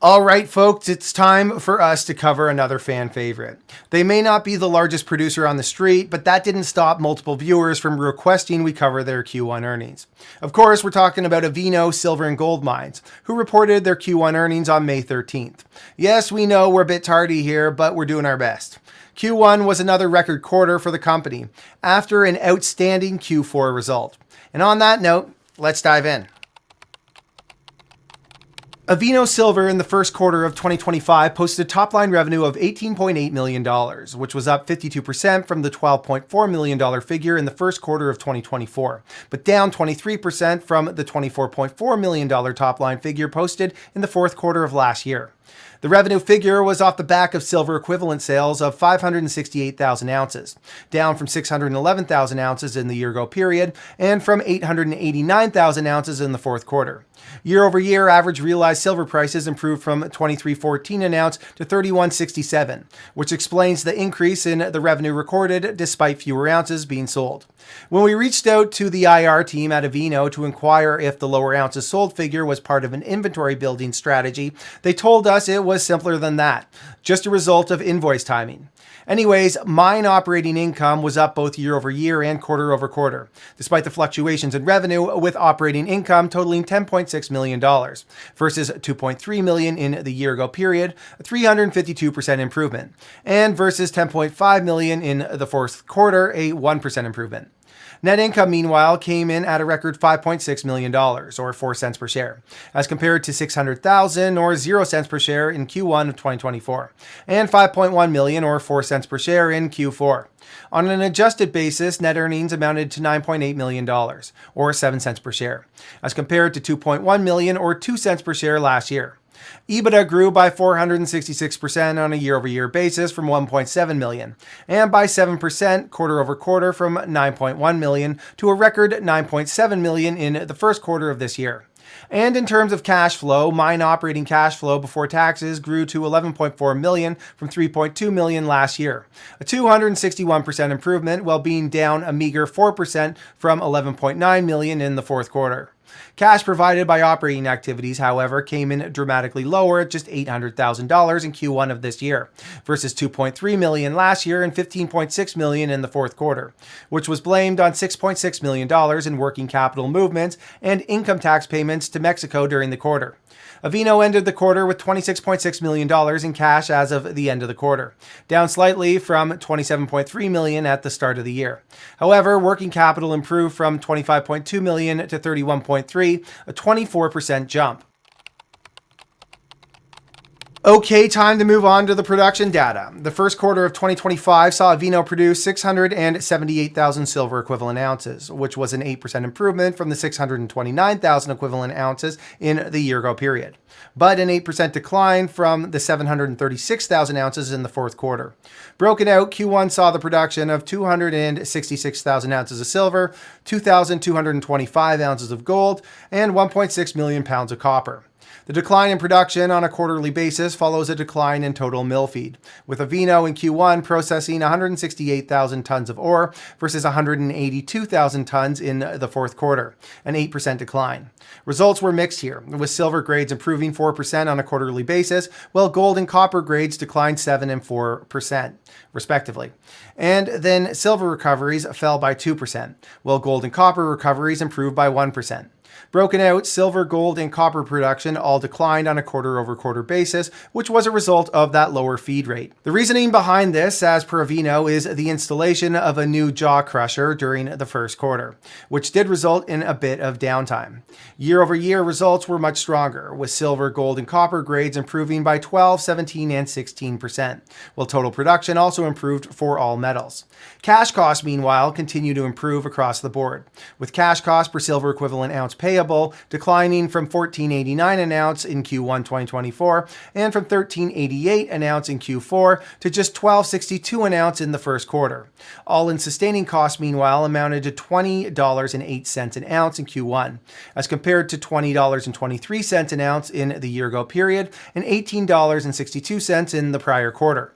All right, folks, it's time for us to cover another fan favorite. They may not be the largest producer on the street, but that didn't stop multiple viewers from requesting we cover their Q1 earnings. Of course, we're talking about Avino Silver and Gold Mines, who reported their Q1 earnings on May 13th. Yes, we know we're a bit tardy here, but we're doing our best. Q1 was another record quarter for the company, after an outstanding Q4 result. And on that note, let's dive in. Avino Silver in the first quarter of 2025 posted a top-line revenue of $18.8 million, which was up 52% from the $12.4 million figure in the first quarter of 2024, but down 23% from the $24.4 million top-line figure posted in the fourth quarter of last year. The revenue figure was off the back of silver equivalent sales of 568,000 ounces, down from 611,000 ounces in the year-ago period and from 889,000 ounces in the fourth quarter. Year-over-year average realized silver prices improved from $23.14 an ounce to $31.67, which explains the increase in the revenue recorded despite fewer ounces being sold. When we reached out to the IR team at Avino to inquire if the lower ounces sold figure was part of an inventory building strategy, they told us it was simpler than that, just a result of invoice timing. Anyways, mine operating income was up both year over year and quarter over quarter, despite the fluctuations in revenue, with operating income totaling $10.6 million versus $2.3 million in the year ago period, a 352% improvement, and versus $10.5 million in the fourth quarter, a 1% improvement. Net income, meanwhile, came in at a record $5.6 million, or 4 cents per share, as compared to $600,000 or 0 cents per share in Q1 of 2024, and $5.1 million or 4 cents per share in Q4. On an adjusted basis, net earnings amounted to $9.8 million, or 7 cents per share, as compared to $2.1 million or 2 cents per share last year. EBITDA grew by 466% on a year-over-year basis from $1.7 million, and by 7% quarter-over-quarter from $9.1 million to a record $9.7 million in the first quarter of this year. And in terms of cash flow, mine operating cash flow before taxes grew to $11.4 million from $3.2 million last year, a 261% improvement, while being down a meager 4% from $11.9 million in the fourth quarter. Cash provided by operating activities, however, came in dramatically lower at just $800,000 in Q1 of this year, versus $2.3 million last year and $15.6 million in the fourth quarter, which was blamed on $6.6 million in working capital movements and income tax payments to Mexico during the quarter. Avino ended the quarter with $26.6 million in cash as of the end of the quarter, down slightly from $27.3 million at the start of the year. However, working capital improved from $25.2 million to $31.3, a 24% jump. Okay, time to move on to the production data. The first quarter of 2025 saw Avino produce 678,000 silver equivalent ounces, which was an 8% improvement from the 629,000 equivalent ounces in the year-ago period, but an 8% decline from the 736,000 ounces in the fourth quarter. Broken out, Q1 saw the production of 266,000 ounces of silver, 2,225 ounces of gold, and 1.6 million pounds of copper. The decline in production on a quarterly basis follows a decline in total mill feed, with Avino in Q1 processing 168,000 tons of ore versus 182,000 tons in the fourth quarter, an 8% decline. Results were mixed here, with silver grades improving 4% on a quarterly basis, while gold and copper grades declined 7% and 4%, respectively. And then silver recoveries fell by 2%, while gold and copper recoveries improved by 1%. Broken out, silver, gold, and copper production all declined on a quarter-over-quarter basis, which was a result of that lower feed rate. The reasoning behind this, as per Avino, is the installation of a new jaw crusher during the first quarter, which did result in a bit of downtime. Year-over-year results were much stronger, with silver, gold, and copper grades improving by 12%, 17%, and 16%, while total production also improved for all metals. Cash costs, meanwhile, continue to improve across the board, with cash cost per silver equivalent ounce payable declining from $14.89 an ounce in Q1 2024 and from $13.88 an ounce in Q4 to just $12.62 an ounce in the first quarter. All-in sustaining costs, meanwhile, amounted to $20.08 an ounce in Q1, as compared to $20.23 an ounce in the year-ago period and $18.62 in the prior quarter.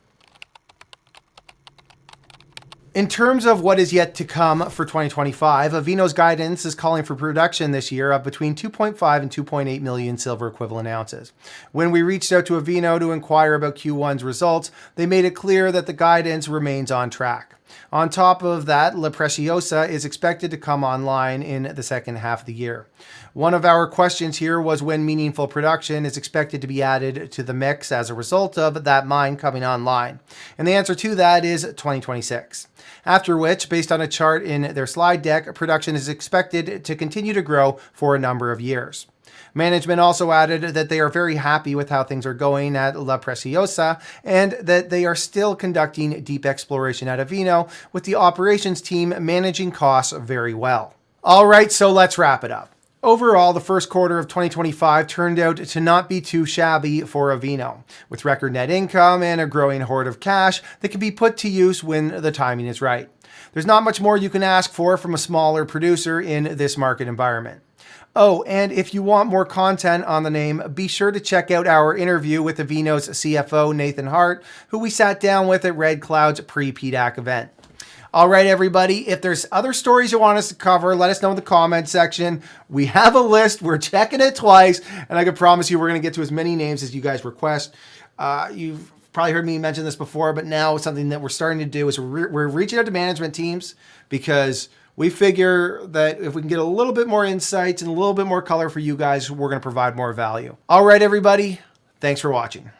In terms of what is yet to come for 2025, Avino's guidance is calling for production this year of between 2.5 and 2.8 million silver equivalent ounces. When we reached out to Avino to inquire about Q1's results, they made it clear that the guidance remains on track. On top of that, Preciosa is expected to come online in the second half of the year. One of our questions here was when meaningful production is expected to be added to the mix as a result of that mine coming online. And the answer to that is 2026. After which, based on a chart in their slide deck, production is expected to continue to grow for a number of years. Management also added that they are very happy with how things are going at La Preciosa and that they are still conducting deep exploration at Avino, with the operations team managing costs very well. All right, so let's wrap it up. Overall, the first quarter of 2025 turned out to not be too shabby for Avino, with record net income and a growing hoard of cash that can be put to use when the timing is right. There's not much more you can ask for from a smaller producer in this market environment. Oh, and if you want more content on the name, be sure to check out our interview with Avino's CFO, Nathan Hart, who we sat down with at Red Cloud's pre-PDAC event. All right, everybody, if there's other stories you want us to cover, let us know in the comment section. We have a list. We're checking it twice, and I can promise you we're going to get to as many names as you guys request. You've probably heard me mention this before, but now something that we're starting to do is we're reaching out to management teams because we figure that if we can get a little bit more insights and a little bit more color for you guys, we're going to provide more value. All right, everybody, thanks for watching.